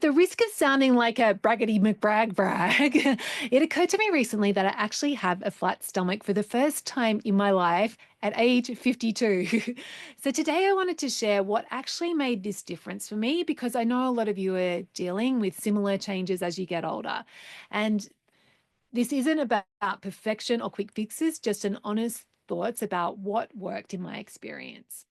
the risk of sounding like a braggedy McBrag brag, it occurred to me recently that I actually have a flat stomach for the first time in my life at age 52. So today I wanted to share what actually made this difference for me because I know a lot of you are dealing with similar changes as you get older. And this isn't about perfection or quick fixes, just an honest thoughts about what worked in my experience.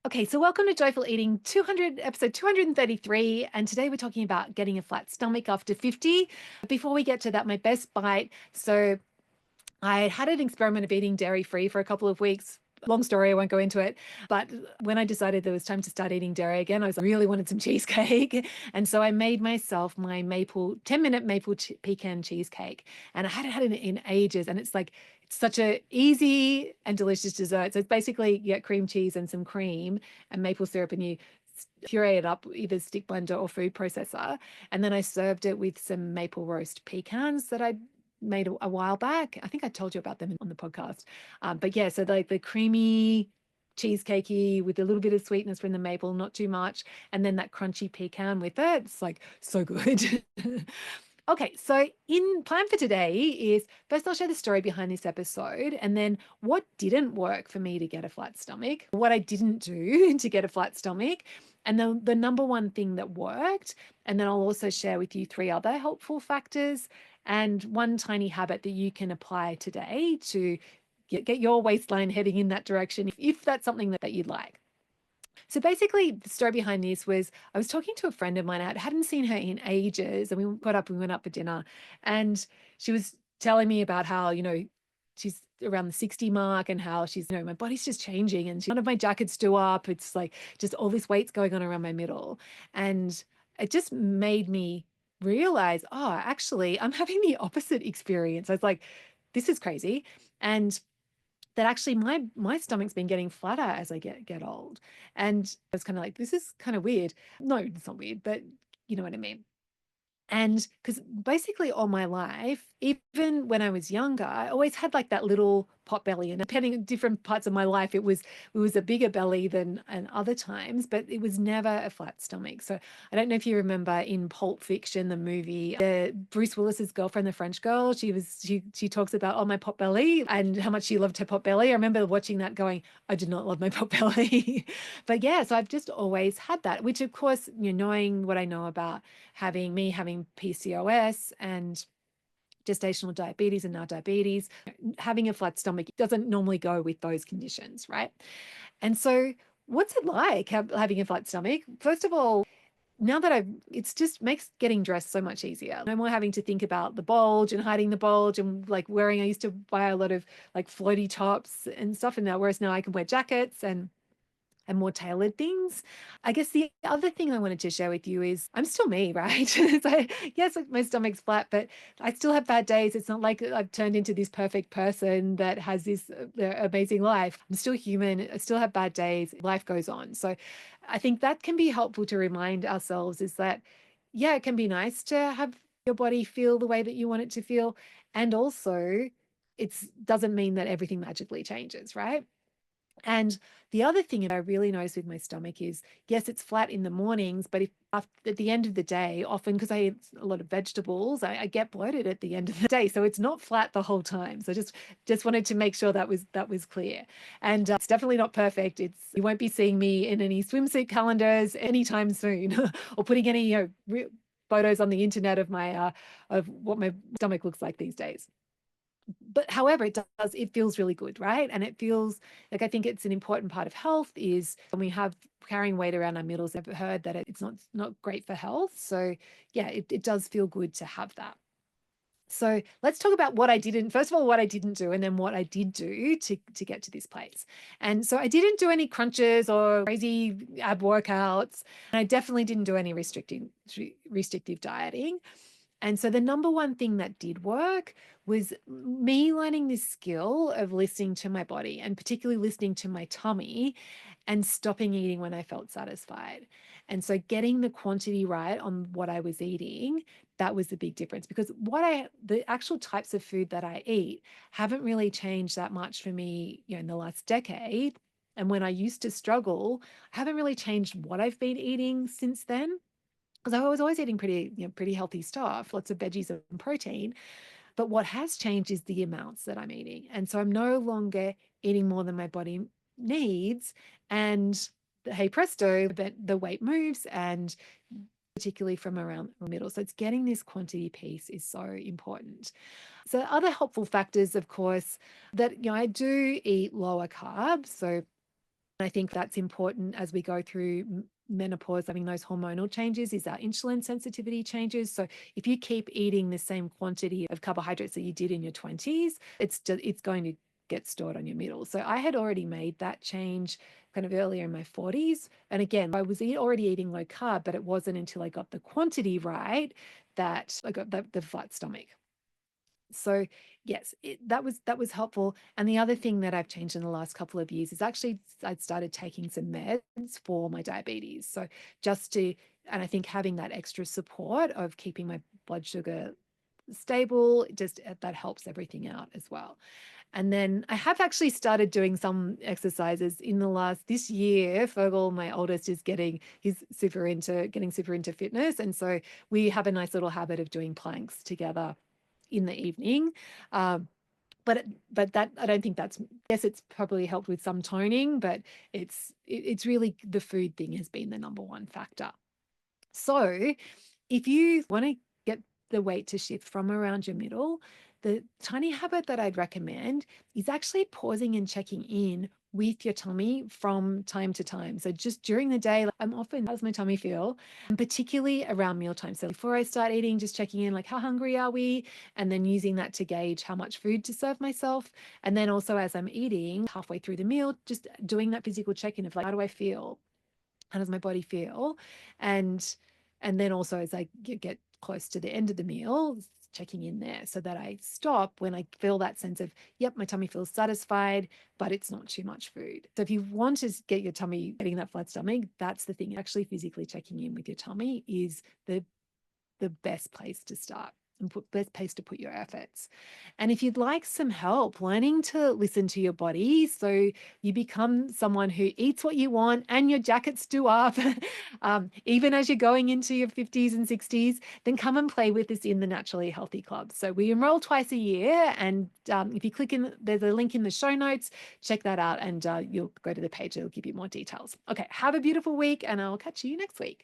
Okay, so welcome to Joyful Eating 200, episode 233. And today we're talking about getting a flat stomach after 50. Before we get to that, my best bite. So I had an experiment of eating dairy free for a couple of weeks. Long story, I won't go into it. But when I decided there was time to start eating dairy again, I really wanted some cheesecake. And so I made myself my 10-minute maple pecan cheesecake. And I hadn't had it in ages. And it's such a easy and delicious dessert. So it's basically you get cream cheese and some cream and maple syrup, and you puree it up, either stick blender or food processor. And then I served it with some maple roast pecans that I made a while back. I think I told you about them on the podcast. But yeah, so like the creamy cheesecakey with a little bit of sweetness from the maple, not too much, and then that crunchy pecan with it. It's like so good. Okay, so in plan for today is first I'll share the story behind this episode and then what didn't work for me to get a flat stomach, what I didn't do to get a flat stomach, and then the number one thing that worked. And then I'll also share with you three other helpful factors and one tiny habit that you can apply today to get your waistline heading in that direction if that's something that you'd like. So basically, the story behind this was I was talking to a friend of mine. I hadn't seen her in ages, and we got up and we went out for dinner. And she was telling me about how, she's around the 60 mark and how she's, my body's just changing. And none of my jackets do up. It's like just all this weight's going on around my middle. And it just made me realize, oh, actually, I'm having the opposite experience. I was like, this is crazy. And that actually my stomach's been getting flatter as I get old. And I was kind of like, this is kind of weird. No, it's not weird, but you know what I mean. And because basically all my life, even when I was younger, I always had like that little pot belly. And depending on different parts of my life, it was a bigger belly than other times, but it was never a flat stomach. So I don't know if you remember in Pulp Fiction, the movie, Bruce Willis's girlfriend, the French girl, she talks about, oh, my pot belly and how much she loved her pot belly. I remember watching that going, I did not love my pot belly. But yeah, so I've just always had that, which of course, knowing what I know about having PCOS and gestational diabetes and now diabetes, having a flat stomach doesn't normally go with those conditions, right? And so what's it like having a flat stomach? First of all, now that it's just makes getting dressed so much easier. No more having to think about the bulge and hiding the bulge and like wearing, I used to buy a lot of like floaty tops and stuff. And now, whereas now I can wear jackets and more tailored things. I guess the other thing I wanted to share with you is I'm still me, right? So yes, like my stomach's flat, but I still have bad days. It's not like I've turned into this perfect person that has this amazing life. I'm still human. I still have bad days. Life goes on. So I think that can be helpful to remind ourselves is that, yeah, it can be nice to have your body feel the way that you want it to feel. And also, it doesn't mean that everything magically changes, right? And the other thing that I really notice with my stomach is, yes, it's flat in the mornings, but if at the end of the day, often because I eat a lot of vegetables, I get bloated at the end of the day. So it's not flat the whole time. So just wanted to make sure that was clear. And it's definitely not perfect. You won't be seeing me in any swimsuit calendars anytime soon, or putting any photos on the internet of my of what my stomach looks like these days. But however, it feels really good, right? And it feels like, I think it's an important part of health is when we have carrying weight around our middles. I've heard that it's not great for health. So yeah, it does feel good to have that. So let's talk about first of all, what I didn't do, and then what I did do to get to this place. And so I didn't do any crunches or crazy ab workouts. And I definitely didn't do any restrictive dieting. And so the number one thing that did work was me learning this skill of listening to my body, and particularly listening to my tummy and stopping eating when I felt satisfied. And so getting the quantity right on what I was eating, that was the big difference, because the actual types of food that I eat haven't really changed that much for me, in the last decade. And when I used to struggle, I haven't really changed what I've been eating since then. Because I was always eating pretty healthy stuff, lots of veggies and protein. But what has changed is the amounts that I'm eating. And so I'm no longer eating more than my body needs. And hey presto, the weight moves, and particularly from around the middle. So it's getting this quantity piece is so important. So other helpful factors, of course, that I do eat lower carbs. So I think that's important as we go through menopause, having those hormonal changes, is our insulin sensitivity changes. So if you keep eating the same quantity of carbohydrates that you did in your 20s, it's going to get stored on your middle. So I had already made that change kind of earlier in my 40s. And again, I was already eating low carb, but it wasn't until I got the quantity right that I got the flat stomach. So yes, that was helpful. And the other thing that I've changed in the last couple of years is actually I'd started taking some meds for my diabetes. So and I think having that extra support of keeping my blood sugar stable, just that helps everything out as well. And then I have actually started doing some exercises in this year. Fergal, my oldest, he's getting super into fitness. And so we have a nice little habit of doing planks together in the evening. Um, but that I don't think that's, yes, it's probably helped with some toning, but it's really the food thing has been the number one factor. So if you want to get the weight to shift from around your middle, the tiny habit that I'd recommend is actually pausing and checking in with your tummy from time to time. So just during the day, I'm often, how does my tummy feel? And particularly around mealtime. So before I start eating, just checking in, like, how hungry are we? And then using that to gauge how much food to serve myself. And then also as I'm eating, halfway through the meal, just doing that physical check-in of, like, how do I feel? How does my body feel? And and then also as I get close to the end of the meal, checking in there so that I stop when I feel that sense of, yep, my tummy feels satisfied, but it's not too much food. So if you want to get your tummy getting that flat stomach, that's the thing. Actually physically checking in with your tummy is the best place to start and best place to put your efforts. And if you'd like some help learning to listen to your body so you become someone who eats what you want and your jackets do up, even as you're going into your 50s and 60s, then come and play with us in the Naturally Healthy Club. So we enroll twice a year. And if you click in, there's a link in the show notes, check that out and you'll go to the page. It'll give you more details. Okay, have a beautiful week and I'll catch you next week.